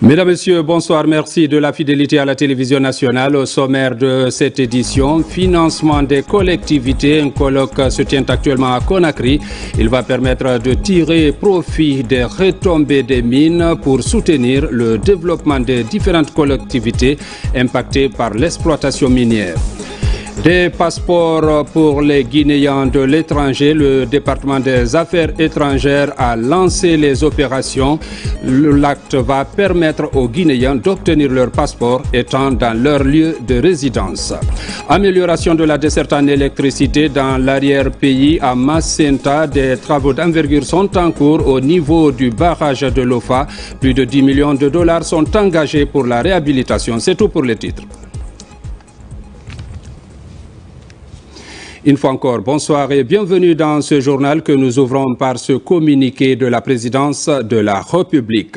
Mesdames, Messieurs, bonsoir. Merci de la fidélité à la télévision nationale. Au sommaire de cette édition, financement des collectivités. Un colloque se tient actuellement à Conakry. Il va permettre de tirer profit des retombées des mines pour soutenir le développement des différentes collectivités impactées par l'exploitation minière. Des passeports pour les Guinéens de l'étranger. Le département des Affaires étrangères a lancé les opérations. L'acte va permettre aux Guinéens d'obtenir leur passeport étant dans leur lieu de résidence. Amélioration de la desserte en électricité dans l'arrière-pays à Macenta. Des travaux d'envergure sont en cours au niveau du barrage de l'OFA. Plus de 10 millions de dollars sont engagés pour la réhabilitation. C'est tout pour les titres. Une fois encore, bonsoir et bienvenue dans ce journal que nous ouvrons par ce communiqué de la présidence de la République.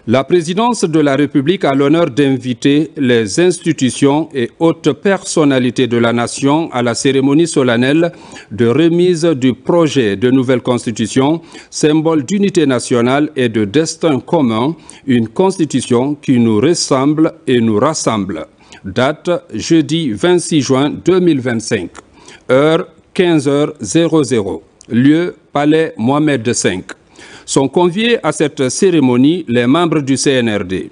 La présidence de la République a l'honneur d'inviter les institutions et hautes personnalités de la nation à la cérémonie solennelle de remise du projet de nouvelle constitution, symbole d'unité nationale et de destin commun, une constitution qui nous ressemble et nous rassemble. Date jeudi 26 juin 2025. Heure 15h00. Lieu Palais Mohamed V. Sont conviés à cette cérémonie les membres du CNRD,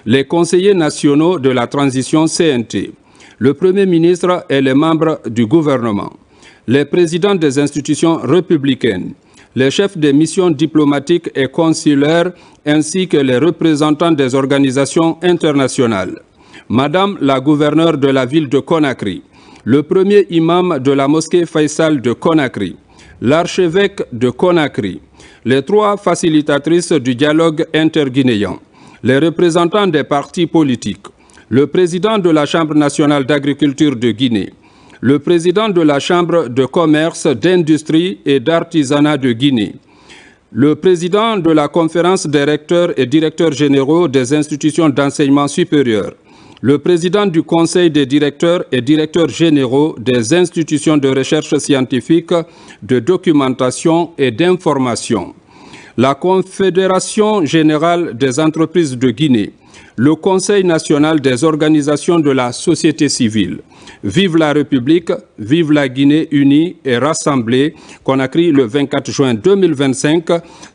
les conseillers nationaux de la transition CNT, le Premier ministre et les membres du gouvernement, les présidents des institutions républicaines, les chefs des missions diplomatiques et consulaires ainsi que les représentants des organisations internationales, Madame la gouverneure de la ville de Conakry, le premier imam de la mosquée Faisal de Conakry, l'archevêque de Conakry, les trois facilitatrices du dialogue interguinéen, les représentants des partis politiques, le président de la Chambre nationale d'agriculture de Guinée, le président de la Chambre de commerce, d'industrie et d'artisanat de Guinée, le président de la conférence des recteurs et directeurs généraux des institutions d'enseignement supérieur, le président du Conseil des directeurs et directeurs généraux des institutions de recherche scientifique, de documentation et d'information, la Confédération générale des entreprises de Guinée, le Conseil national des organisations de la société civile. Vive la République, vive la Guinée unie et rassemblée. Conakry le 24 juin 2025,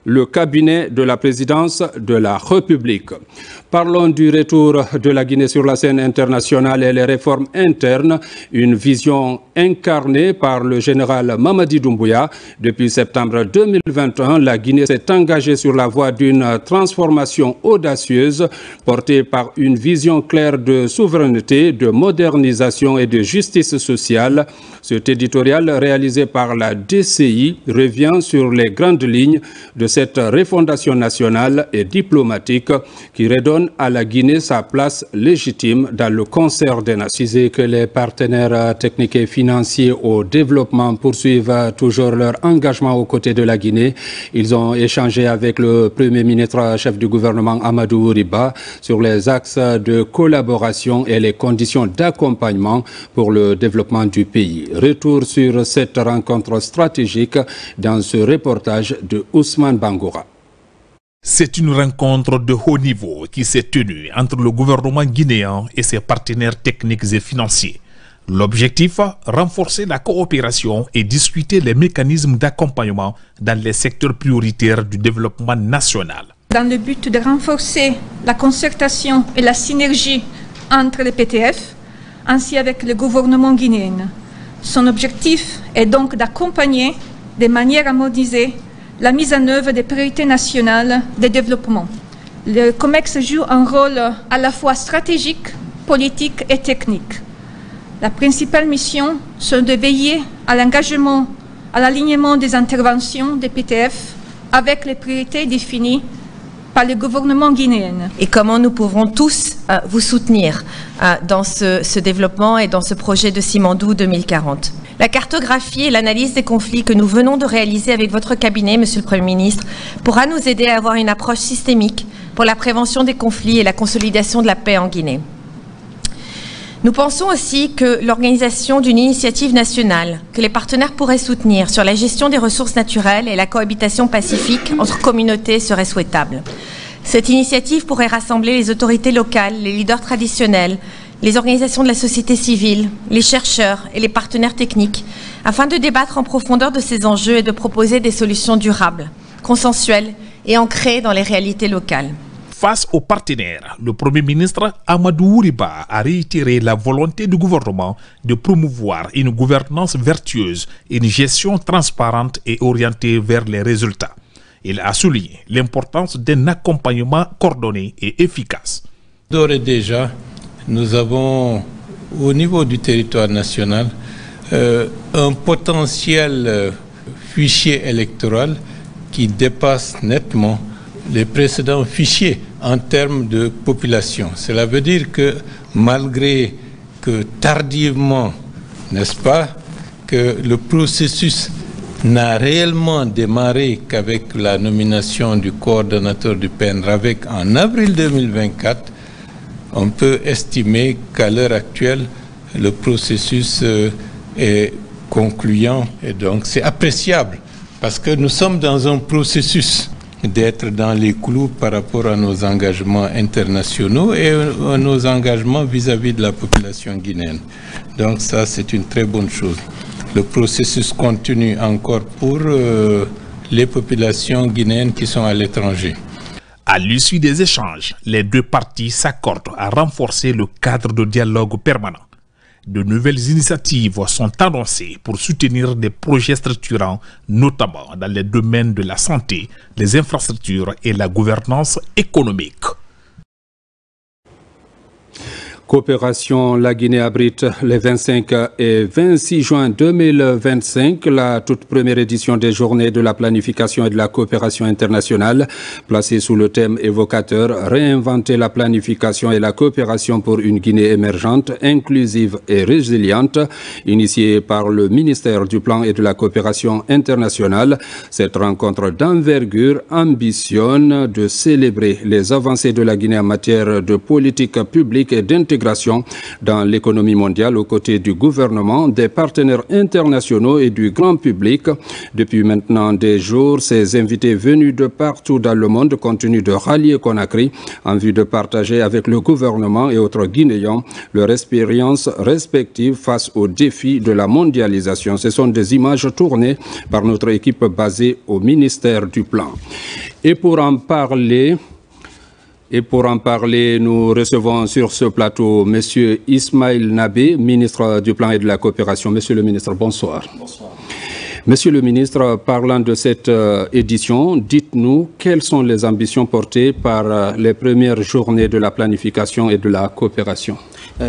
le cabinet de la présidence de la République. Parlons du retour de la Guinée sur la scène internationale et les réformes internes, une vision incarnée par le général Mamadi Doumbouya. Depuis septembre 2021, la Guinée s'est engagée sur la voie d'une transformation audacieuse portée par une vision claire de souveraineté, de modernisation et de justice sociale. Cet éditorial réalisé par la DCI revient sur les grandes lignes de cette refondation nationale et diplomatique qui redonne à la Guinée sa place légitime dans le concert des nations. Que les partenaires techniques et financiers au développement poursuivent toujours leur engagement aux côtés de la Guinée. Ils ont échangé avec le Premier ministre chef du gouvernement Amadou Riba sur les axes de collaboration et les conditions d'accompagnement pour le développement du pays. Retour sur cette rencontre stratégique dans ce reportage de Ousmane Bangoura. C'est une rencontre de haut niveau qui s'est tenue entre le gouvernement guinéen et ses partenaires techniques et financiers. L'objectif, renforcer la coopération et discuter les mécanismes d'accompagnement dans les secteurs prioritaires du développement national. Dans le but de renforcer la concertation et la synergie entre les PTF, ainsi avec le gouvernement guinéen. Son objectif est donc d'accompagner de manière harmonisée la mise en œuvre des priorités nationales de développement. Le COMEX joue un rôle à la fois stratégique, politique et technique. La principale mission, c'est de veiller à l'engagement, à l'alignement des interventions des PTF avec les priorités définies par le gouvernement guinéen. Et comment nous pouvons tous vous soutenir dans ce développement et dans ce projet de Simandou 2040. La cartographie et l'analyse des conflits que nous venons de réaliser avec votre cabinet, Monsieur le Premier ministre, pourra nous aider à avoir une approche systémique pour la prévention des conflits et la consolidation de la paix en Guinée. Nous pensons aussi que l'organisation d'une initiative nationale que les partenaires pourraient soutenir sur la gestion des ressources naturelles et la cohabitation pacifique entre communautés serait souhaitable. Cette initiative pourrait rassembler les autorités locales, les leaders traditionnels, les organisations de la société civile, les chercheurs et les partenaires techniques, afin de débattre en profondeur de ces enjeux et de proposer des solutions durables, consensuelles et ancrées dans les réalités locales. Face aux partenaires, le Premier ministre Amadou Ouriba a réitéré la volonté du gouvernement de promouvoir une gouvernance vertueuse et une gestion transparente et orientée vers les résultats. Il a souligné l'importance d'un accompagnement coordonné et efficace. D'ores et déjà, nous avons au niveau du territoire national un potentiel fichier électoral qui dépasse nettement les précédents fichiers en termes de population. Cela veut dire que malgré que tardivement, n'est-ce pas, que le processus n'a réellement démarré qu'avec la nomination du coordonnateur du PENRAVEC en avril 2024, on peut estimer qu'à l'heure actuelle, le processus est concluant et donc c'est appréciable parce que nous sommes dans un processus d'être dans les clous par rapport à nos engagements internationaux et à nos engagements vis-à-vis de la population guinéenne. Donc ça, c'est une très bonne chose. Le processus continue encore pour les populations guinéennes qui sont à l'étranger. À l'issue des échanges, les deux parties s'accordent à renforcer le cadre de dialogue permanent. De nouvelles initiatives sont annoncées pour soutenir des projets structurants, notamment dans les domaines de la santé, les infrastructures et la gouvernance économique. Coopération, la Guinée abrite les 25 et 26 juin 2025 la toute première édition des Journées de la planification et de la coopération internationale, placée sous le thème évocateur « Réinventer la planification et la coopération pour une Guinée émergente, inclusive et résiliente », initiée par le ministère du Plan et de la coopération internationale. Cette rencontre d'envergure ambitionne de célébrer les avancées de la Guinée en matière de politique publique et d'intégration dans l'économie mondiale aux côtés du gouvernement, des partenaires internationaux et du grand public. Depuis maintenant des jours, ces invités venus de partout dans le monde continuent de rallier Conakry en vue de partager avec le gouvernement et autres Guinéens leur expérience respective face aux défis de la mondialisation. Ce sont des images tournées par notre équipe basée au ministère du Plan. Et pour en parler, nous recevons sur ce plateau M. Ismaël Nabé, ministre du Plan et de la Coopération. Monsieur le ministre, bonsoir. Bonsoir. Monsieur le ministre, parlant de cette édition, dites-nous quelles sont les ambitions portées par les premières journées de la planification et de la coopération.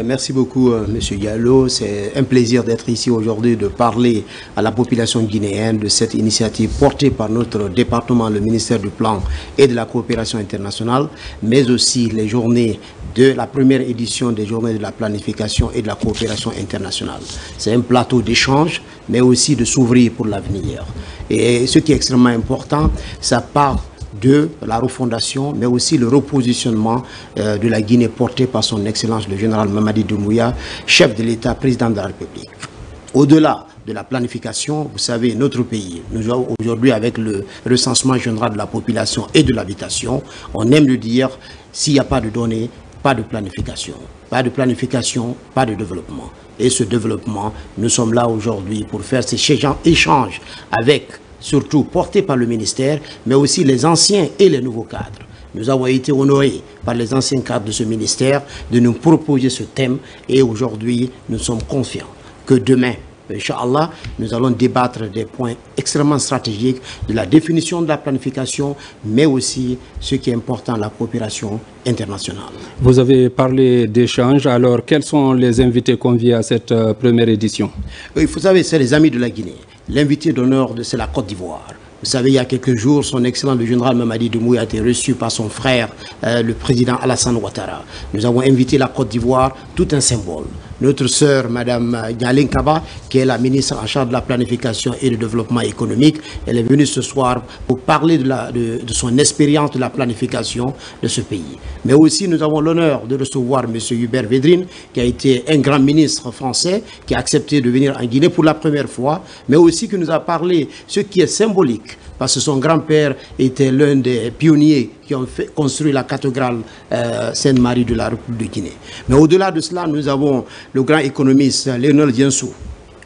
Merci beaucoup, M. Diallo. C'est un plaisir d'être ici aujourd'hui, de parler à la population guinéenne de cette initiative portée par notre département, le ministère du Plan et de la Coopération internationale, mais aussi les journées de la première édition des Journées de la planification et de la coopération internationale. C'est un plateau d'échange, mais aussi de s'ouvrir pour l'avenir. Et ce qui est extrêmement important, ça part de la refondation, mais aussi le repositionnement de la Guinée porté par son Excellence le général Mamadi Doumbouya, chef de l'État, président de la République. Au-delà de la planification, vous savez, notre pays, nous avons aujourd'hui avec le recensement général de la population et de l'habitation, on aime le dire, s'il n'y a pas de données, pas de planification. Pas de planification, pas de développement. Et ce développement, nous sommes là aujourd'hui pour faire ces échanges avec, surtout portés par le ministère, mais aussi les anciens et les nouveaux cadres. Nous avons été honorés par les anciens cadres de ce ministère de nous proposer ce thème et aujourd'hui, nous sommes confiants que demain, Inch'Allah, nous allons débattre des points extrêmement stratégiques de la définition de la planification, mais aussi ce qui est important, la coopération internationale. Vous avez parlé d'échanges, alors quels sont les invités conviés à cette première édition? Oui, vous savez, c'est les amis de la Guinée. L'invité d'honneur, c'est la Côte d'Ivoire. Vous savez, il y a quelques jours, son Excellence le général Mamadi Doumbouya a été reçu par son frère, le président Alassane Ouattara. Nous avons invité la Côte d'Ivoire, tout un symbole. Notre sœur, Madame Nyalin Kaba, qui est la ministre en charge de la planification et du développement économique, elle est venue ce soir pour parler de son expérience de la planification de ce pays. Mais aussi, nous avons l'honneur de recevoir M. Hubert Védrine, qui a été un grand ministre français, qui a accepté de venir en Guinée pour la première fois, mais aussi qui nous a parlé, ce qui est symbolique, parce que son grand-père était l'un des pionniers qui ont construit la cathédrale Sainte-Marie de la République de Guinée. Mais au-delà de cela, nous avons le grand économiste Léonel Diensou,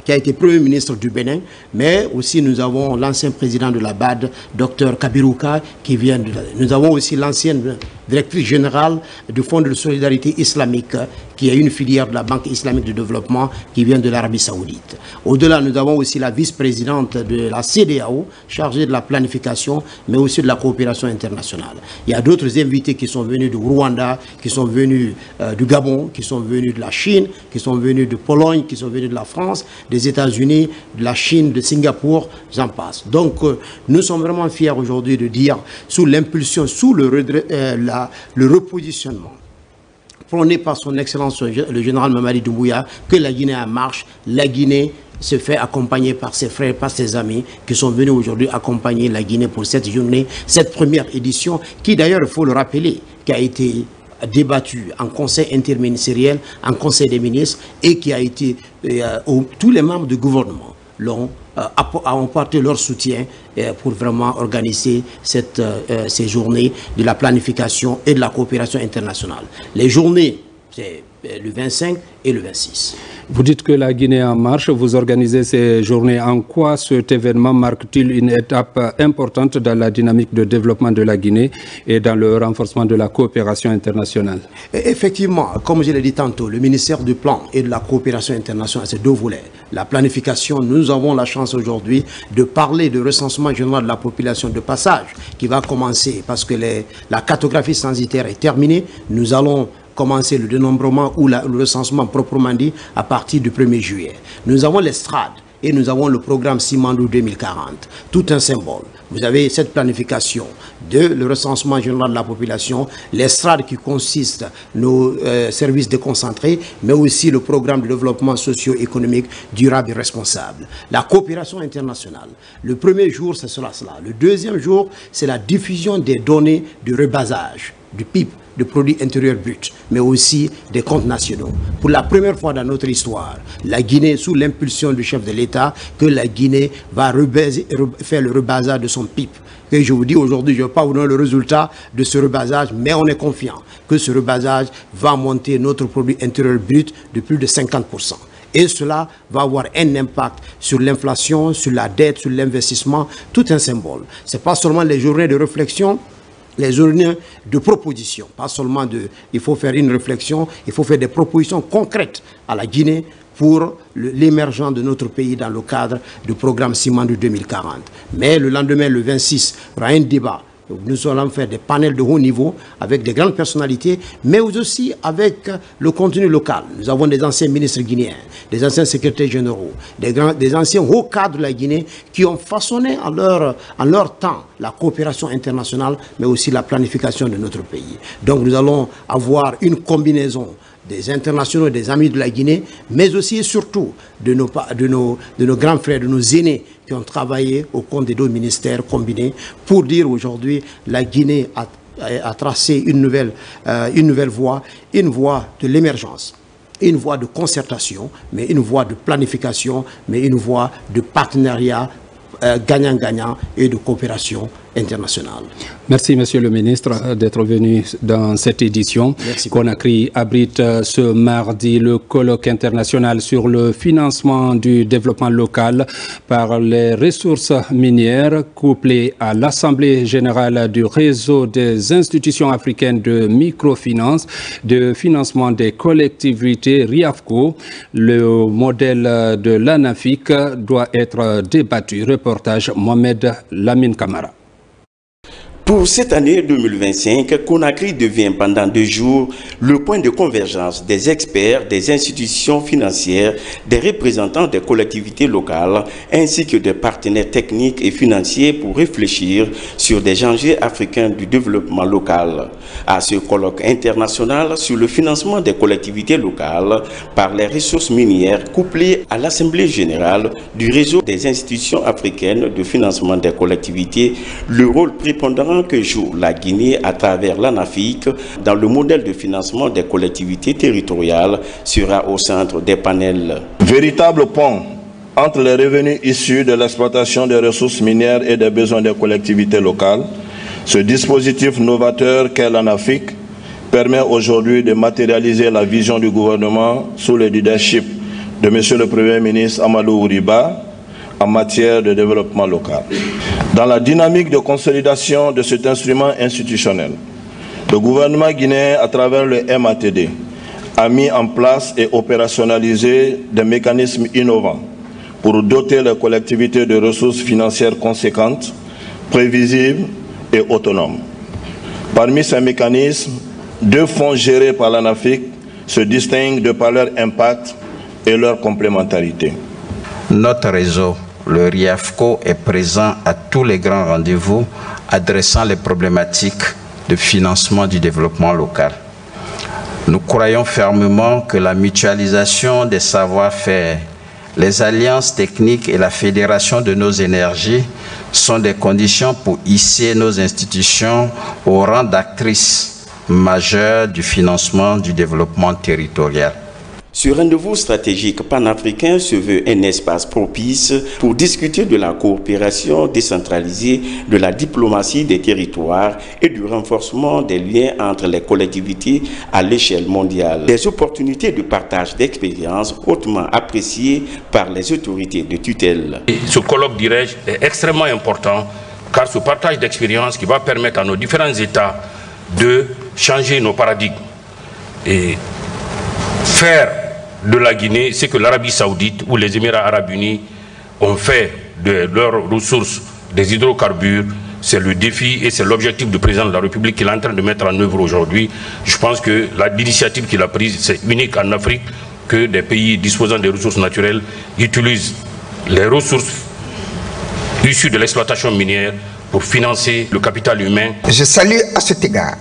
qui a été Premier ministre du Bénin, mais aussi nous avons l'ancien président de la BAD, Dr Kabirouka, qui vient de... Nous avons aussi l'ancienne directrice générale du Fonds de solidarité islamique, qui est une filière de la Banque islamique de développement, qui vient de l'Arabie saoudite. Au-delà, nous avons aussi la vice-présidente de la CEDEAO, chargée de la planification, mais aussi de la coopération internationale. Il y a d'autres invités qui sont venus du Rwanda, qui sont venus du Gabon, qui sont venus de la Chine, qui sont venus de Pologne, qui sont venus de la France, des États-Unis, de la Chine, de Singapour, j'en passe. Donc, nous sommes vraiment fiers aujourd'hui de dire, sous l'impulsion, sous le repositionnement prôné par son Excellence le général Mamadi Doumbouya, que la Guinée en marche, la Guinée se fait accompagner par ses frères, par ses amis qui sont venus aujourd'hui accompagner la Guinée pour cette journée, cette première édition qui d'ailleurs, il faut le rappeler, qui a été débattu en conseil interministériel, en conseil des ministres et qui a été, tous les membres du gouvernement ont apporté leur soutien pour vraiment organiser ces journées de la planification et de la coopération internationale. Les journées, c'est le 25 et le 26. Vous dites que la Guinée en marche, vous organisez ces journées. En quoi cet événement marque-t-il une étape importante dans la dynamique de développement de la Guinée et dans le renforcement de la coopération internationale? Effectivement, comme je l'ai dit tantôt, le ministère du Plan et de la coopération internationale, c'est deux volets. La planification, nous avons la chance aujourd'hui de parler de recensement général de la population de passage qui va commencer parce que la cartographie censitaire est terminée. Nous allons commencer le dénombrement ou le recensement proprement dit à partir du 1er juillet. Nous avons l'estrade et nous avons le programme Simandou 2040, tout un symbole. Vous avez cette planification le recensement général de la population, l'estrade qui consiste nos services déconcentrés, mais aussi le programme de développement socio-économique durable et responsable. La coopération internationale. Le premier jour, ce sera cela. Le deuxième jour, c'est la diffusion des données de rebasage, du PIB, de produits intérieurs bruts, mais aussi des comptes nationaux. Pour la première fois dans notre histoire, la Guinée, sous l'impulsion du chef de l'État, que la Guinée va faire le rebasage de son PIB. Et je vous dis aujourd'hui, je ne vais pas vous donner le résultat de ce rebasage, mais on est confiant que ce rebasage va monter notre produit intérieur brut de plus de 50%. Et cela va avoir un impact sur l'inflation, sur la dette, sur l'investissement, tout un symbole. Ce n'est pas seulement les journées de réflexion, les journées de proposition, pas seulement il faut faire une réflexion, il faut faire des propositions concrètes à la Guinée pour l'émergence de notre pays dans le cadre du programme Simandou 2040. Mais le lendemain, le 26, il y aura un débat. Nous allons faire des panels de haut niveau avec des grandes personnalités, mais aussi avec le contenu local. Nous avons des anciens ministres guinéens, des anciens secrétaires généraux, des anciens hauts cadres de la Guinée qui ont façonné en leur temps la coopération internationale, mais aussi la planification de notre pays. Donc nous allons avoir une combinaison des internationaux, des amis de la Guinée, mais aussi et surtout de nos grands frères, de nos aînés qui ont travaillé au compte des deux ministères combinés pour dire aujourd'hui la Guinée a tracé une nouvelle voie, une voie de l'émergence, une voie de concertation, mais une voie de planification, mais une voie de partenariat gagnant-gagnant et de coopération internationale. Merci, Monsieur le ministre, d'être venu dans cette édition. Conakry abrite ce mardi le colloque international sur le financement du développement local par les ressources minières, couplé à l'Assemblée générale du réseau des institutions africaines de microfinance, de financement des collectivités RIAFCO. Le modèle de l'ANAFIC doit être débattu. Reportage Mohamed Lamine Kamara. Pour cette année 2025, Conakry devient pendant 2 jours le point de convergence des experts, des institutions financières, des représentants des collectivités locales, ainsi que des partenaires techniques et financiers pour réfléchir sur des enjeux africains du développement local. À ce colloque international sur le financement des collectivités locales par les ressources minières couplées à l'Assemblée générale du réseau des institutions africaines de financement des collectivités, le rôle prépondérant que joue la Guinée à travers l'ANAFIC dans le modèle de financement des collectivités territoriales sera au centre des panels. Véritable pont entre les revenus issus de l'exploitation des ressources minières et des besoins des collectivités locales. Ce dispositif novateur qu'est l'ANAFIC permet aujourd'hui de matérialiser la vision du gouvernement sous le leadership de M. le Premier ministre Amadou Ouriba en matière de développement local. Dans la dynamique de consolidation de cet instrument institutionnel, le gouvernement guinéen, à travers le MATD, a mis en place et opérationnalisé des mécanismes innovants pour doter les collectivités de ressources financières conséquentes, prévisibles et autonomes. Parmi ces mécanismes, 2 fonds gérés par l'ANAFIC se distinguent de par leur impact et leur complémentarité. Notre réseau, le RIAFCO, est présent à tous les grands rendez-vous adressant les problématiques de financement du développement local. Nous croyons fermement que la mutualisation des savoir-faire, les alliances techniques et la fédération de nos énergies sont des conditions pour hisser nos institutions au rang d'actrices majeures du financement du développement territorial. Ce rendez-vous stratégique panafricain se veut un espace propice pour discuter de la coopération décentralisée, de la diplomatie des territoires et du renforcement des liens entre les collectivités à l'échelle mondiale. Des opportunités de partage d'expériences hautement appréciées par les autorités de tutelle. Ce colloque, dirais-je, est extrêmement important car ce partage d'expériences qui va permettre à nos différents États de changer nos paradigmes et faire de la Guinée ce que l'Arabie Saoudite ou les Émirats Arabes Unis ont fait de leurs ressources des hydrocarbures. C'est le défi et c'est l'objectif du président de la République qu'il est en train de mettre en œuvre aujourd'hui. Je pense que l'initiative qu'il a prise, c'est unique en Afrique que des pays disposant des ressources naturelles utilisent les ressources issues de l'exploitation minière pour financer le capital humain. Je salue à cet égard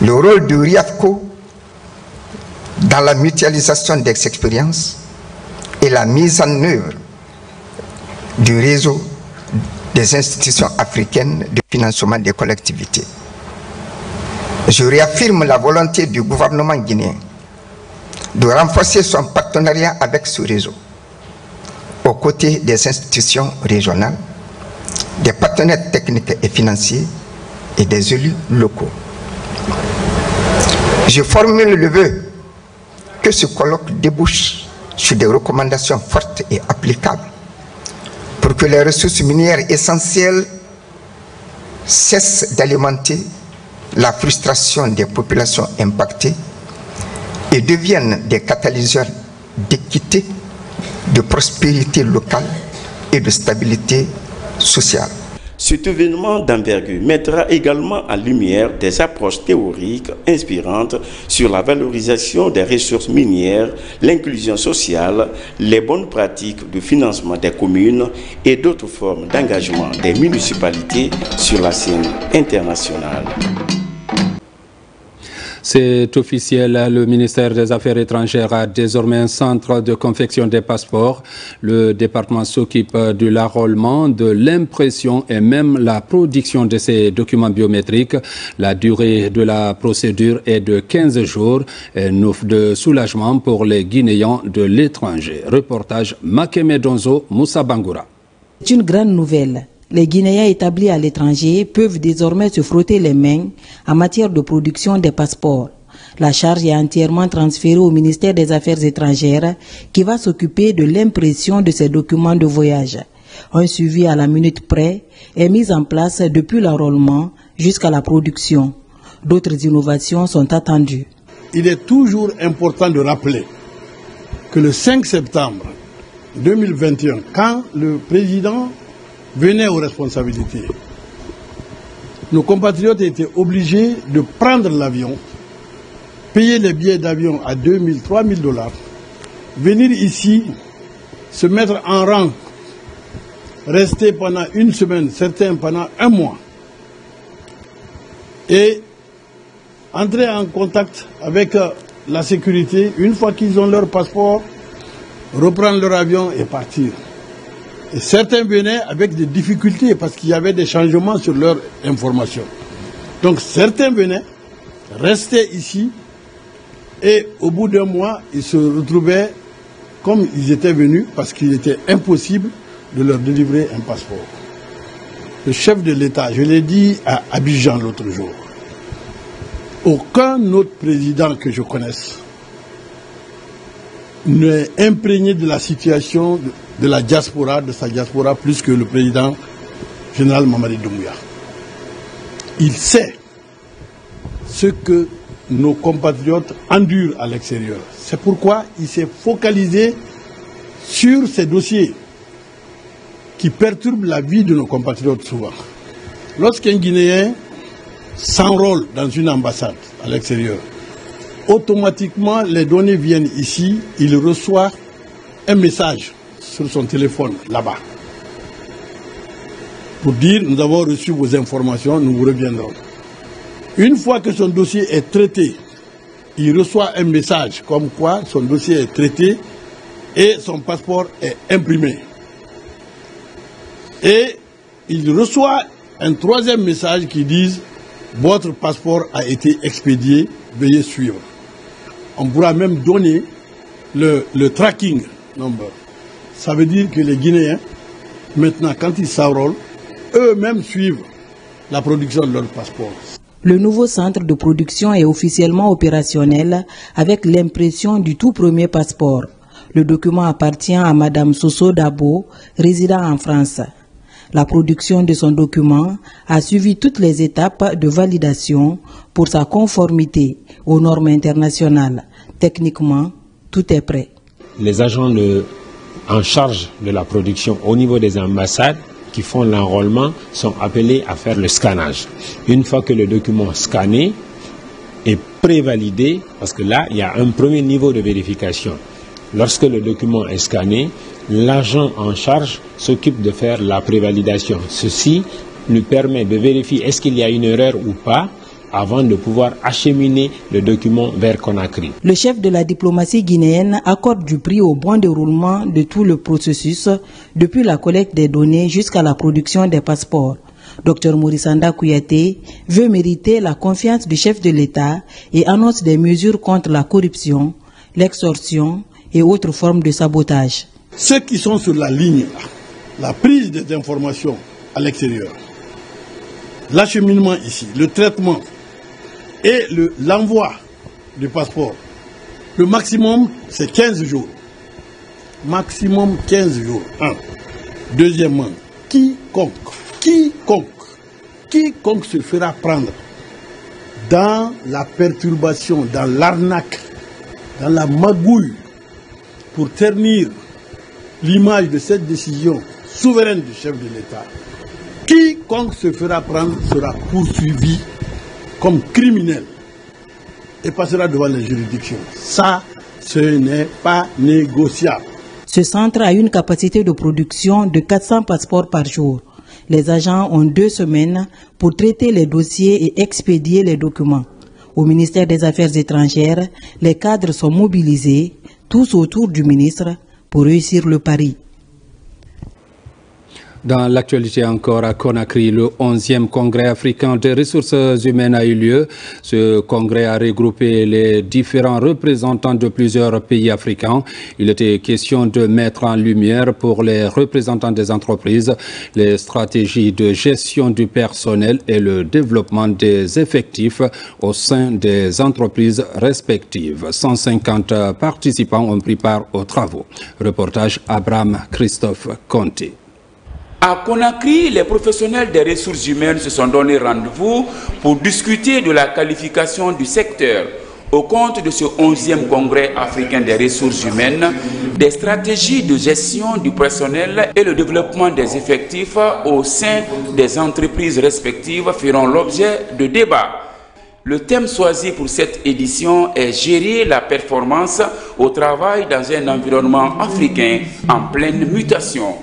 le rôle du RIAFCO dans la mutualisation des expériences et la mise en œuvre du réseau des institutions africaines de financement des collectivités. Je réaffirme la volonté du gouvernement guinéen de renforcer son partenariat avec ce réseau, aux côtés des institutions régionales, des partenaires techniques et financiers et des élus locaux. Je formule le vœu que ce colloque débouche sur des recommandations fortes et applicables pour que les ressources minières essentielles cessent d'alimenter la frustration des populations impactées et deviennent des catalyseurs d'équité, de prospérité locale et de stabilité sociale. Cet événement d'envergure mettra également en lumière des approches théoriques inspirantes sur la valorisation des ressources minières, l'inclusion sociale, les bonnes pratiques de financement des communes et d'autres formes d'engagement des municipalités sur la scène internationale. C'est officiel, le ministère des Affaires étrangères a désormais un centre de confection des passeports. Le département s'occupe de l'enrôlement, de l'impression et même la production de ces documents biométriques. La durée de la procédure est de 15 jours, une offre de soulagement pour les Guinéens de l'étranger. Reportage Makeme Donzo, Moussa Bangoura. C'est une grande nouvelle. Les Guinéens établis à l'étranger peuvent désormais se frotter les mains en matière de production des passeports. La charge est entièrement transférée au ministère des Affaires étrangères qui va s'occuper de l'impression de ces documents de voyage. Un suivi à la minute près est mis en place depuis l'enrôlement jusqu'à la production. D'autres innovations sont attendues. Il est toujours important de rappeler que le 5 septembre 2021, quand le président venait aux responsabilités, nos compatriotes étaient obligés de prendre l'avion, payer les billets d'avion à 2 000, 3 000 $, venir ici, se mettre en rang, rester pendant une semaine, certains pendant un mois, et entrer en contact avec la sécurité. Une fois qu'ils ont leur passeport, reprendre leur avion et partir. Et certains venaient avec des difficultés parce qu'il y avait des changements sur leur information. Donc certains venaient, restaient ici et au bout d'un mois, ils se retrouvaient comme ils étaient venus, parce qu'il était impossible de leur délivrer un passeport. Le chef de l'État, je l'ai dit à Abidjan l'autre jour, aucun autre président que je connaisse n'est imprégné de la situation de la diaspora, de sa diaspora, plus que le président général Mamadi Doumbouya. Il sait ce que nos compatriotes endurent à l'extérieur. C'est pourquoi il s'est focalisé sur ces dossiers qui perturbent la vie de nos compatriotes souvent. Lorsqu'un Guinéen s'enrôle dans une ambassade à l'extérieur, automatiquement les données viennent ici, il reçoit un message sur son téléphone là-bas pour dire nous avons reçu vos informations, nous vous reviendrons. Une fois que son dossier est traité, il reçoit un message comme quoi son dossier est traité et son passeport est imprimé. Et il reçoit un troisième message qui dit votre passeport a été expédié, veuillez suivre. On pourra même donner le tracking number. Ça veut dire que les Guinéens, maintenant, quand ils s'enrôlent, eux-mêmes suivent la production de leur passeport. Le nouveau centre de production est officiellement opérationnel avec l'impression du tout premier passeport. Le document appartient à Madame Soso Dabo, résidant en France. La production de son document a suivi toutes les étapes de validation pour sa conformité aux normes internationales. Techniquement, tout est prêt. Les agents en charge de la production au niveau des ambassades qui font l'enrôlement sont appelés à faire le scannage. Une fois que le document scanné est prévalidé, parce que là, il y a un premier niveau de vérification. Lorsque le document est scanné, l'agent en charge s'occupe de faire la prévalidation. Ceci lui permet de vérifier est-ce qu'il y a une erreur ou pas avant de pouvoir acheminer le document vers Conakry. Le chef de la diplomatie guinéenne accorde du prix au bon déroulement de tout le processus, depuis la collecte des données jusqu'à la production des passeports. Dr Mourisanda Kouyaté veut mériter la confiance du chef de l'État et annonce des mesures contre la corruption, l'extorsion et autres formes de sabotage. Ceux qui sont sur la ligne, la prise des informations à l'extérieur, l'acheminement ici, le traitement et l'envoi du passeport, le maximum c'est 15 jours. Maximum 15 jours. Un. Deuxièmement, quiconque se fera prendre dans la perturbation, dans l'arnaque, dans la magouille, pour ternir l'image de cette décision souveraine du chef de l'État, quiconque se fera prendre sera poursuivi comme criminel et passera devant les juridictions. Ça, ce n'est pas négociable. Ce centre a une capacité de production de 400 passeports par jour. Les agents ont 2 semaines pour traiter les dossiers et expédier les documents. Au ministère des Affaires étrangères, les cadres sont mobilisés, tous autour du ministre, pour réussir le pari. Dans l'actualité encore à Conakry, le 11e congrès africain des ressources humaines a eu lieu. Ce congrès a regroupé les différents représentants de plusieurs pays africains. Il était question de mettre en lumière pour les représentants des entreprises les stratégies de gestion du personnel et le développement des effectifs au sein des entreprises respectives. 150 participants ont pris part aux travaux. Reportage Abraham Christophe Conté. À Conakry, les professionnels des ressources humaines se sont donné rendez-vous pour discuter de la qualification du secteur au compte de ce 11e congrès africain des ressources humaines, des stratégies de gestion du personnel et le développement des effectifs au sein des entreprises respectives feront l'objet de débats. Le thème choisi pour cette édition est « Gérer la performance au travail dans un environnement africain en pleine mutation ».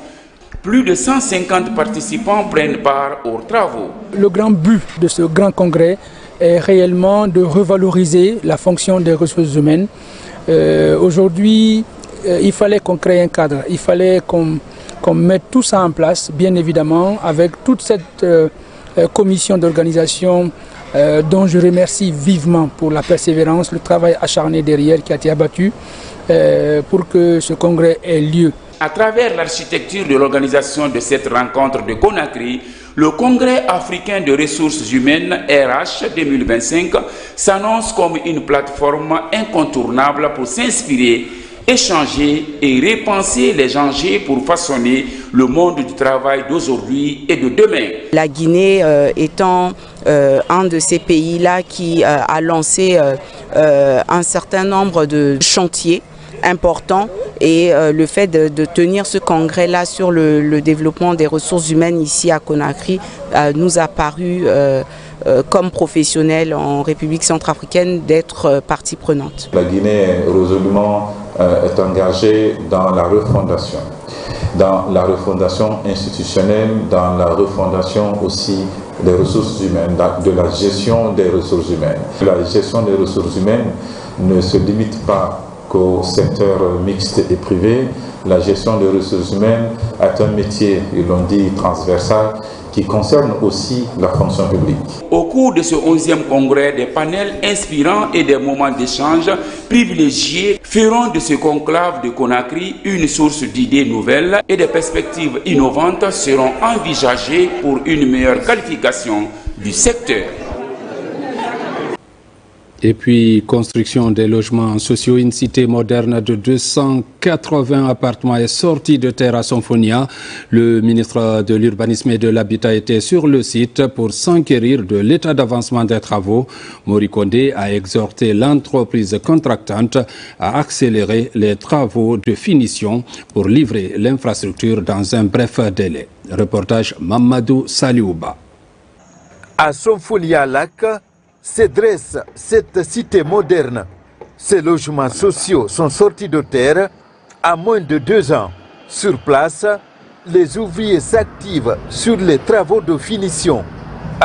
Plus de 150 participants prennent part aux travaux. Le grand but de ce grand congrès est réellement de revaloriser la fonction des ressources humaines. Aujourd'hui, il fallait qu'on crée un cadre, il fallait qu'on mette tout ça en place, bien évidemment, avec toute cette commission d'organisation dont je remercie vivement pour la persévérance, le travail acharné derrière qui a été abattu pour que ce congrès ait lieu. À travers l'architecture de l'organisation de cette rencontre de Conakry, le Congrès africain de ressources humaines RH 2025 s'annonce comme une plateforme incontournable pour s'inspirer, échanger et repenser les enjeux pour façonner le monde du travail d'aujourd'hui et de demain. La Guinée étant un de ces pays-là qui a lancé un certain nombre de chantiers importants et le fait de tenir ce congrès-là sur le développement des ressources humaines ici à Conakry nous a paru comme professionnels en République centrafricaine d'être partie prenante. La Guinée résolument est engagée dans la refondation institutionnelle, dans la refondation aussi des ressources humaines, de la gestion des ressources humaines. La gestion des ressources humaines ne se limite pas qu'au secteur mixte et privé. La gestion des ressources humaines est un métier, ils l'ont dit, transversal, qui concerne aussi la fonction publique. Au cours de ce 11e congrès, des panels inspirants et des moments d'échange privilégiés feront de ce conclave de Conakry une source d'idées nouvelles et des perspectives innovantes seront envisagées pour une meilleure qualification du secteur. Et puis, construction des logements sociaux, une cité moderne de 280 appartements est sortie de terre à Sonfonia. Le ministre de l'Urbanisme et de l'Habitat était sur le site pour s'enquérir de l'état d'avancement des travaux. Mori Kondé a exhorté l'entreprise contractante à accélérer les travaux de finition pour livrer l'infrastructure dans un bref délai. Reportage Mamadou Saliouba. À Sonfonia-Lac, se dresse cette cité moderne. Ces logements sociaux sont sortis de terre à moins de 2 ans. Sur place, les ouvriers s'activent sur les travaux de finition.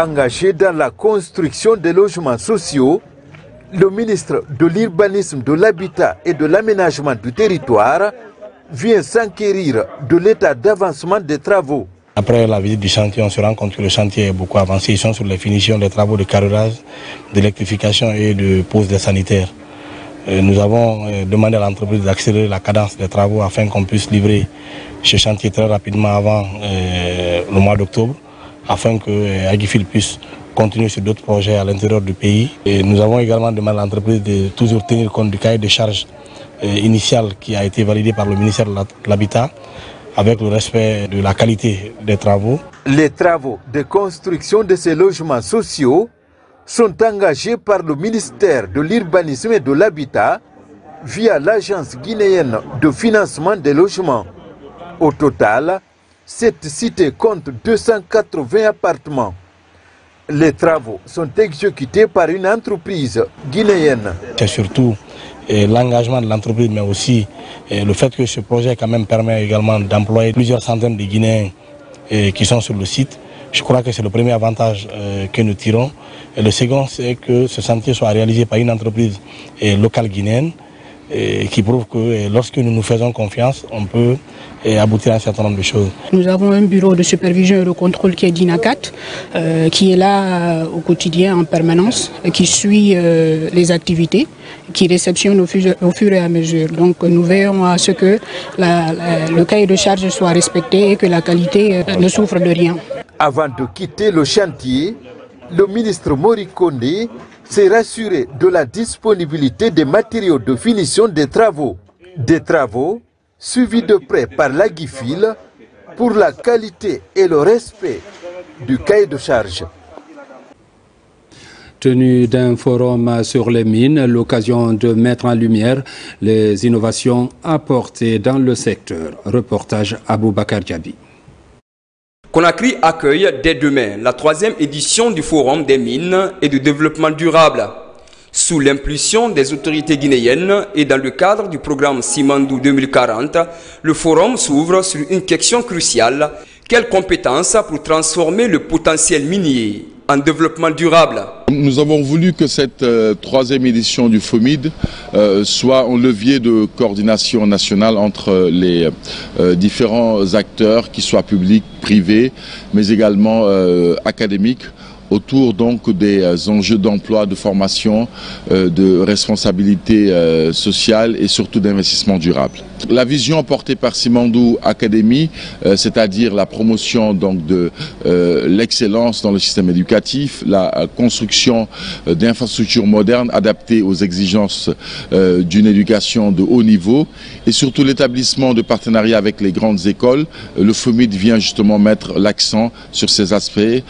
Engagé dans la construction des logements sociaux, le ministre de l'Urbanisme, de l'Habitat et de l'Aménagement du territoire vient s'enquérir de l'état d'avancement des travaux. Après la visite du chantier, on se rend compte que le chantier est beaucoup avancé. Ils sont sur les finitions des travaux de carrelage, d'électrification et de pose des sanitaires. Nous avons demandé à l'entreprise d'accélérer la cadence des travaux afin qu'on puisse livrer ce chantier très rapidement avant le mois d'octobre, afin que Agifil puisse continuer sur d'autres projets à l'intérieur du pays. Et nous avons également demandé à l'entreprise de toujours tenir compte du cahier de charges initial qui a été validé par le ministère de l'Habitat, avec le respect de la qualité des travaux. Les travaux de construction de ces logements sociaux sont engagés par le ministère de l'Urbanisme et de l'Habitat via l'Agence guinéenne de financement des logements. Au total, cette cité compte 280 appartements. Les travaux sont exécutés par une entreprise guinéenne. C'est surtout l'engagement de l'entreprise, mais aussi le fait que ce projet quand même permet également d'employer plusieurs centaines de Guinéens qui sont sur le site. Je crois que c'est le premier avantage que nous tirons. Et le second, c'est que ce chantier soit réalisé par une entreprise locale guinéenne qui prouve que lorsque nous nous faisons confiance, on peut aboutir à un certain nombre de choses. Nous avons un bureau de supervision et de contrôle qui est d'INACAT, qui est là au quotidien en permanence, qui suit les activités, qui réceptionne au fur et à mesure. Donc nous veillons à ce que le cahier de charge soit respecté et que la qualité ne souffre de rien. Avant de quitter le chantier, le ministre Mori Kondé s'est rassuré de la disponibilité des matériaux de finition des travaux. Des travaux suivis de près par l'Agifil pour la qualité et le respect du cahier de charge. Tenue d'un forum sur les mines, l'occasion de mettre en lumière les innovations apportées dans le secteur. Reportage Aboubakar Diaby. Conakry accueille dès demain la 3e édition du Forum des mines et du développement durable. Sous l'impulsion des autorités guinéennes et dans le cadre du programme Simandou 2040, le forum s'ouvre sur une question cruciale. Quelles compétences pour transformer le potentiel minier en développement durable? Nous avons voulu que cette 3e édition du FOMID soit un levier de coordination nationale entre les différents acteurs, qu'ils soient publics, privés, mais également académiques, autour donc des enjeux d'emploi, de formation, de responsabilité sociale et surtout d'investissement durable. La vision portée par Simandou Academy, c'est-à-dire la promotion donc de l'excellence dans le système éducatif, la construction d'infrastructures modernes adaptées aux exigences d'une éducation de haut niveau et surtout l'établissement de partenariats avec les grandes écoles. Le FOMID vient justement mettre l'accent sur ces aspects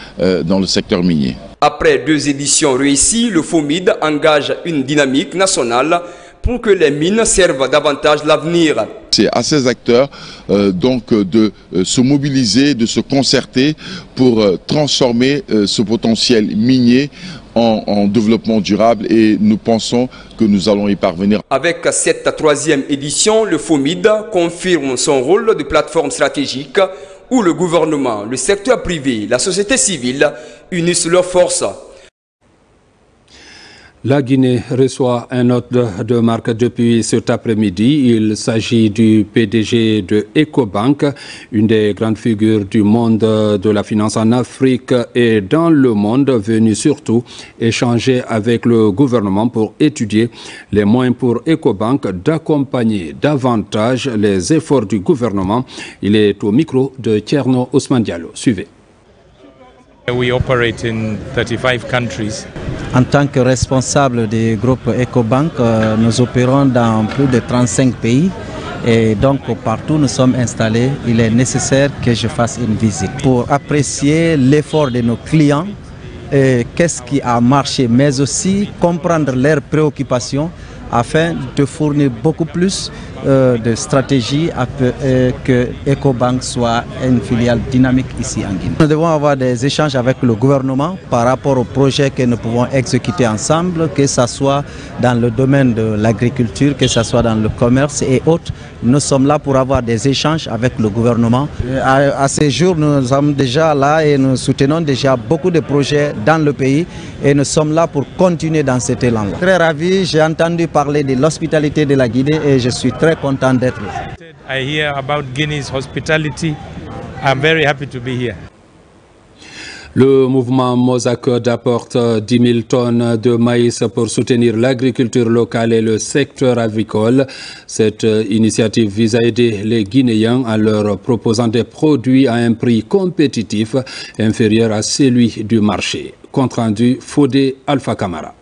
dans le secteur minier. Après 2 éditions réussies, le FOMID engage une dynamique nationale pour que les mines servent davantage l'avenir. C'est à ces acteurs donc de se mobiliser, de se concerter pour transformer ce potentiel minier en développement durable et nous pensons que nous allons y parvenir. Avec cette 3e édition, le FOMID confirme son rôle de plateforme stratégique où le gouvernement, le secteur privé, la société civile unissent leurs forces. La Guinée reçoit un hôte de marque depuis cet après-midi. Il s'agit du PDG de Ecobank, une des grandes figures du monde de la finance en Afrique et dans le monde, venu surtout échanger avec le gouvernement pour étudier les moyens pour Ecobank d'accompagner davantage les efforts du gouvernement. Il est au micro de Tierno Ousmane Diallo. Suivez. We operate in 35 countries. En tant que responsable du groupe Ecobank, nous opérons dans plus de 35 pays et donc partout où nous sommes installés, il est nécessaire que je fasse une visite pour apprécier l'effort de nos clients, qu'est-ce qui a marché, mais aussi comprendre leurs préoccupations afin de fournir beaucoup plus de stratégies que Ecobank soit une filiale dynamique ici en Guinée. Nous devons avoir des échanges avec le gouvernement par rapport aux projets que nous pouvons exécuter ensemble, que ce soit dans le domaine de l'agriculture, que ce soit dans le commerce et autres. Nous sommes là pour avoir des échanges avec le gouvernement. À ce jour, nous sommes déjà là et nous soutenons déjà beaucoup de projets dans le pays et nous sommes là pour continuer dans cet élan-là. Très ravi, j'ai entendu parler de l'hospitalité de la Guinée et je suis très content d'être là. I hear about Guinea's hospitality. I'm very happy to be here. Le mouvement Mozakod apporte 10 000 tonnes de maïs pour soutenir l'agriculture locale et le secteur avicole. Cette initiative vise à aider les Guinéens en leur proposant des produits à un prix compétitif inférieur à celui du marché. Compte rendu Fodé Alpha Camara.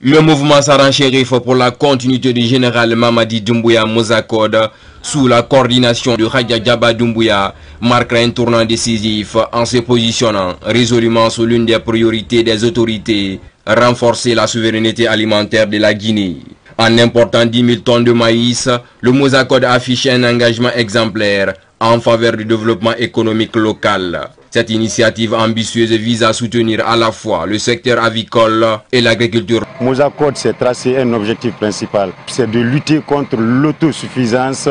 Le mouvement s'enchériffe pour la continuité du général Mamadi Doumbouya Mozakod sous la coordination de Hadja Djaba Doumbouya marquera un tournant décisif en se positionnant résolument sur l'une des priorités des autorités, renforcer la souveraineté alimentaire de la Guinée. En important 10 000 tonnes de maïs, le Mozakod affiche un engagement exemplaire en faveur du développement économique local. Cette initiative ambitieuse vise à soutenir à la fois le secteur avicole et l'agriculture. Mozakod s'est tracé un objectif principal, c'est de lutter contre l'autosuffisance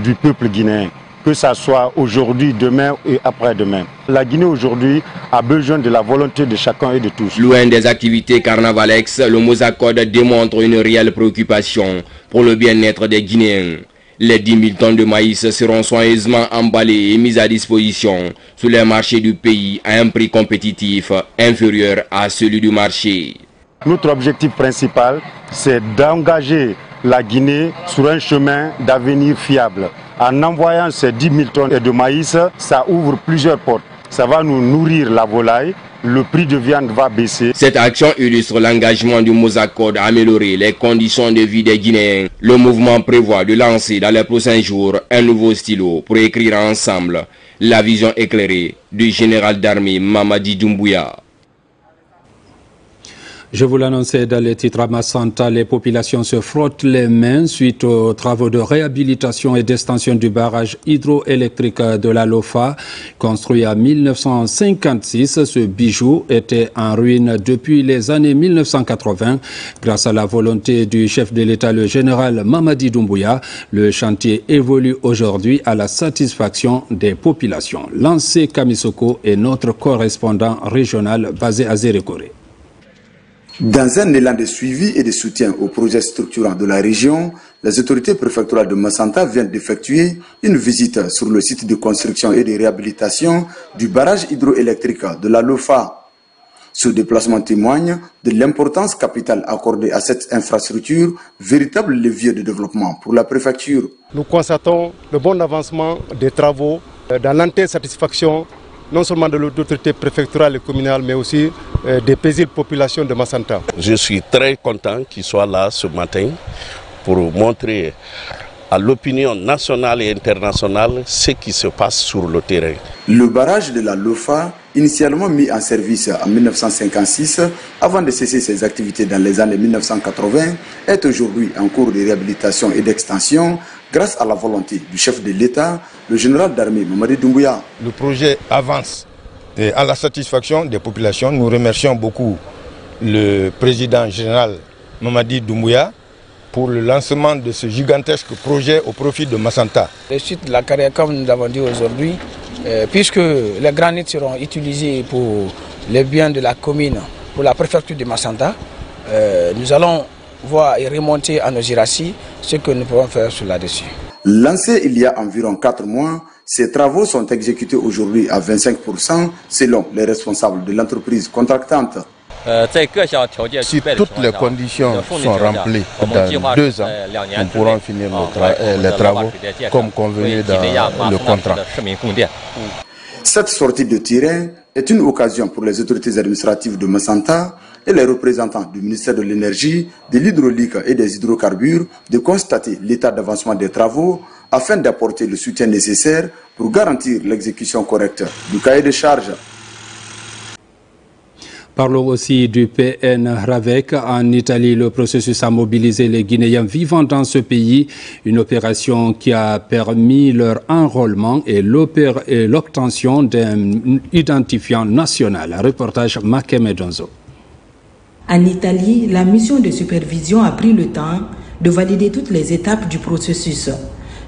du peuple guinéen, que ce soit aujourd'hui, demain et après-demain. La Guinée aujourd'hui a besoin de la volonté de chacun et de tous. Loin des activités carnavalesques, le Mozakod démontre une réelle préoccupation pour le bien-être des Guinéens. Les 10 000 tonnes de maïs seront soigneusement emballées et mises à disposition sur les marchés du pays à un prix compétitif inférieur à celui du marché. Notre objectif principal, c'est d'engager la Guinée sur un chemin d'avenir fiable. En envoyant ces 10 000 tonnes de maïs, ça ouvre plusieurs portes. Ça va nous nourrir la volaille. Le prix de viande va baisser. Cette action illustre l'engagement du Mozakod à améliorer les conditions de vie des Guinéens. Le mouvement prévoit de lancer dans les prochains jours un nouveau stylo pour écrire ensemble la vision éclairée du général d'armée Mamadi Doumbouya. Je vous l'annonçais dans les titres à Massanta, les populations se frottent les mains suite aux travaux de réhabilitation et d'extension du barrage hydroélectrique de la Lofa. Construit en 1956, ce bijou était en ruine depuis les années 1980. Grâce à la volonté du chef de l'État, le général Mamadi Doumbouya, le chantier évolue aujourd'hui à la satisfaction des populations. Lancé Kamisoko est notre correspondant régional basé à Zérékoré. Dans un élan de suivi et de soutien aux projets structurants de la région, les autorités préfectorales de Massanta viennent d'effectuer une visite sur le site de construction et de réhabilitation du barrage hydroélectrique de la Lofa. Ce déplacement témoigne de l'importance capitale accordée à cette infrastructure, véritable levier de développement pour la préfecture. Nous constatons le bon avancement des travaux dans l'entière satisfaction non seulement de l'autorité préfectorale et communale, mais aussi des paisibles populations de Massanta. Je suis très content qu'il soit là ce matin pour montrer à l'opinion nationale et internationale ce qui se passe sur le terrain. Le barrage de la Lofa, initialement mis en service en 1956, avant de cesser ses activités dans les années 1980, est aujourd'hui en cours de réhabilitation et d'extension grâce à la volonté du chef de l'État, le général d'armée Mamadi Doumbouya. Le projet avance et à la satisfaction des populations. Nous remercions beaucoup le président général Mamadi Doumbouya pour le lancement de ce gigantesque projet au profit de Massanta. Le site de la carrière, comme nous l'avons dit aujourd'hui, puisque les granites seront utilisés pour les biens de la commune, pour la préfecture de Massanta, nous allons voir et remonter à nos Girassi ce que nous pouvons faire sur là-dessus. Lancés il y a environ 4 mois, ces travaux sont exécutés aujourd'hui à 25% selon les responsables de l'entreprise contractante. Si toutes les conditions sont remplies, dans 2 ans, nous pourrons finir les travaux comme convenu dans le contrat. Cette sortie de terrain est une occasion pour les autorités administratives de Massanta et les représentants du ministère de l'Énergie, de l'Hydraulique et des Hydrocarbures de constater l'état d'avancement des travaux afin d'apporter le soutien nécessaire pour garantir l'exécution correcte du cahier de charges. Parlons aussi du PN Ravec. En Italie, le processus a mobilisé les Guinéens vivant dans ce pays, une opération qui a permis leur enrôlement et l'obtention d'un identifiant national. Reportage Makeme Donzo. En Italie, la mission de supervision a pris le temps de valider toutes les étapes du processus.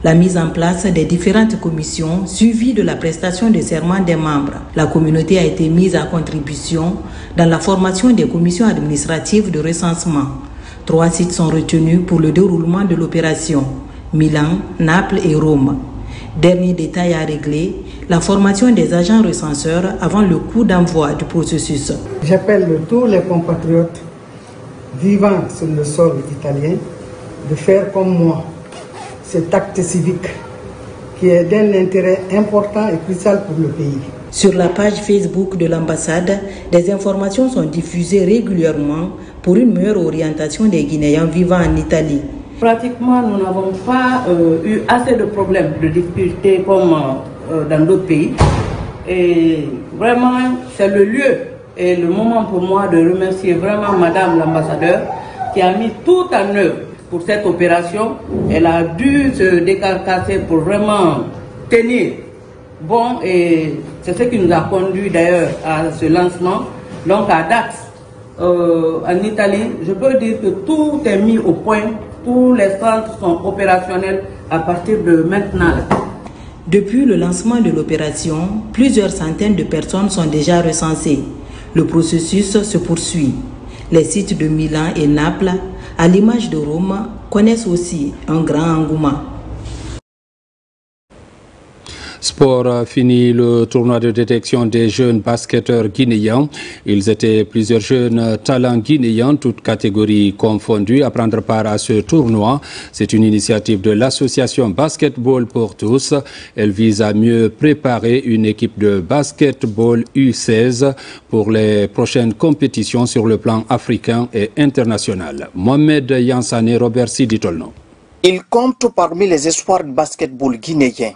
La mise en place des différentes commissions suivies de la prestation de serment des membres. La communauté a été mise à contribution dans la formation des commissions administratives de recensement. 3 sites sont retenus pour le déroulement de l'opération: Milan, Naples et Rome. Dernier détail à régler, la formation des agents recenseurs avant le coup d'envoi du processus. J'appelle tous les compatriotes vivant sur le sol italien de faire comme moi cet acte civique qui est d'un intérêt important et crucial pour le pays. Sur la page Facebook de l'ambassade, des informations sont diffusées régulièrement pour une meilleure orientation des Guinéens vivant en Italie. Pratiquement, nous n'avons pas eu assez de problèmes, de difficultés comme dans d'autres pays. Et vraiment, c'est le lieu et le moment pour moi de remercier vraiment Madame l'ambassadeur qui a mis tout en œuvre pour cette opération. Elle a dû se décarcasser pour vraiment tenir bon, et c'est ce qui nous a conduit d'ailleurs à ce lancement. Donc à date, en Italie, je peux dire que tout est mis au point, tous les centres sont opérationnels à partir de maintenant. Depuis le lancement de l'opération, plusieurs centaines de personnes sont déjà recensées. Le processus se poursuit. Les sites de Milan et Naples, à l'image de Rome, connaissent aussi un grand engouement. Sport fini le tournoi de détection des jeunes basketteurs guinéens. Ils étaient plusieurs jeunes talents guinéens, toutes catégories confondues, à prendre part à ce tournoi. C'est une initiative de l'association Basketball pour tous. Elle vise à mieux préparer une équipe de basketball U16 pour les prochaines compétitions sur le plan africain et international. Mohamed Yansane, Robert Siditolno. Il compte parmi les espoirs de basketball guinéens.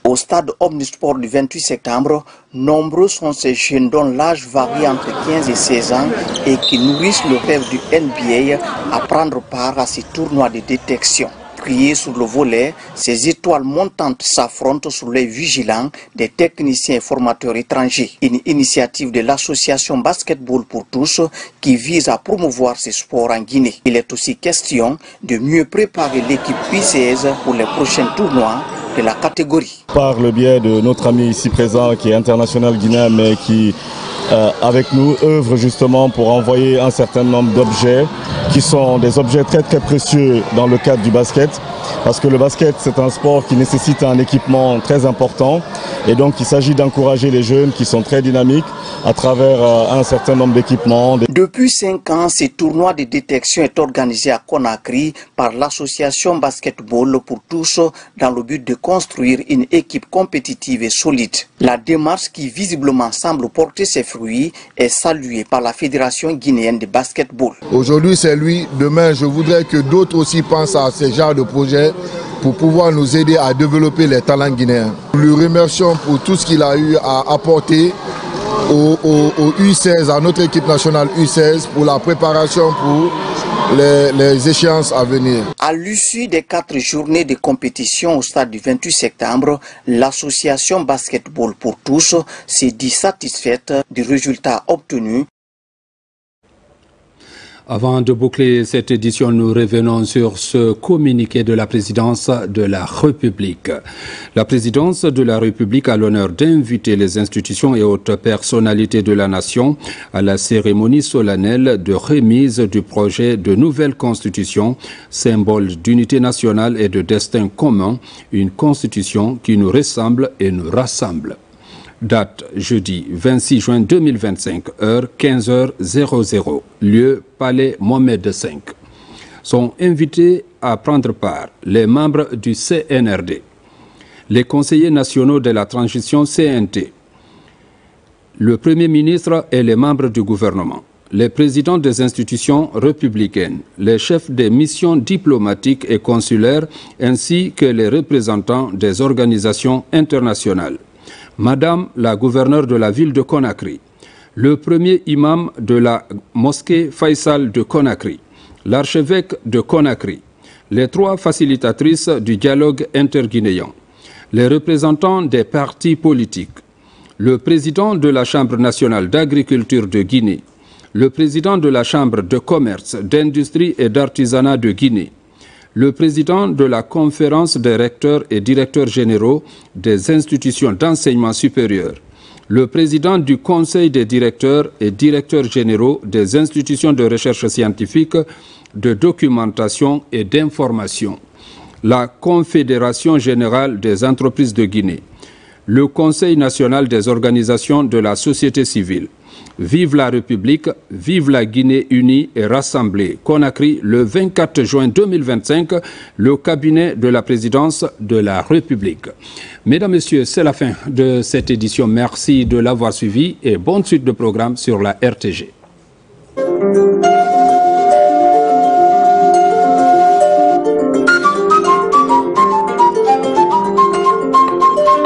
Au stade Omnisport du 28 septembre, nombreux sont ces jeunes dont l'âge varie entre 15 et 16 ans et qui nourrissent le rêve du NBA à prendre part à ces tournois de détection. Criés sur le volet, ces étoiles montantes s'affrontent sous les vigilants des techniciens et formateurs étrangers. Une initiative de l'association Basketball pour tous qui vise à promouvoir ces sports en Guinée. Il est aussi question de mieux préparer l'équipe U16 pour les prochains tournois de la catégorie. Par le biais de notre ami ici présent qui est international guinéen mais qui avec nous, œuvrent justement pour envoyer un certain nombre d'objets qui sont des objets très précieux dans le cadre du basket. Parce que le basket, c'est un sport qui nécessite un équipement très important. Et donc, il s'agit d'encourager les jeunes qui sont très dynamiques à travers un certain nombre d'équipements. Depuis 5 ans, ce tournoi de détection est organisé à Conakry par l'association Basketball pour tous dans le but de construire une équipe compétitive et solide. La démarche qui visiblement semble porter ses fruits est saluée par la Fédération guinéenne de basketball. Aujourd'hui, c'est lui. Demain, je voudrais que d'autres aussi pensent à ce genre de projet pour pouvoir nous aider à développer les talents guinéens. Nous lui remercions pour tout ce qu'il a eu à apporter au U16, à notre équipe nationale U16 pour la préparation pour les échéances à venir. À l'issue des 4 journées de compétition au stade du 28 septembre, l'association Basketball pour tous s'est dit satisfaite du résultat obtenu. Avant de boucler cette édition, nous revenons sur ce communiqué de la présidence de la République. La présidence de la République a l'honneur d'inviter les institutions et hautes personnalités de la nation à la cérémonie solennelle de remise du projet de nouvelle constitution, symbole d'unité nationale et de destin commun, une constitution qui nous ressemble et nous rassemble. Date jeudi 26 juin 2025, heure 15h00, lieu Palais Mohamed V. Sont invités à prendre part les membres du CNRD, les conseillers nationaux de la transition CNT, le Premier ministre et les membres du gouvernement, les présidents des institutions républicaines, les chefs des missions diplomatiques et consulaires ainsi que les représentants des organisations internationales. Madame la gouverneure de la ville de Conakry, le premier imam de la mosquée Faisal de Conakry, l'archevêque de Conakry, les 3 facilitatrices du dialogue interguinéen, les représentants des partis politiques, le président de la Chambre nationale d'agriculture de Guinée, le président de la Chambre de commerce, d'industrie et d'artisanat de Guinée, le président de la conférence des recteurs et directeurs généraux des institutions d'enseignement supérieur, le président du conseil des directeurs et directeurs généraux des institutions de recherche scientifique, de documentation et d'information, la Confédération générale des entreprises de Guinée, le Conseil national des organisations de la société civile. Vive la République, vive la Guinée unie et rassemblée. Conakry, le 24 juin 2025, le cabinet de la présidence de la République. Mesdames, Messieurs, c'est la fin de cette édition. Merci de l'avoir suivi et bonne suite de programme sur la RTG.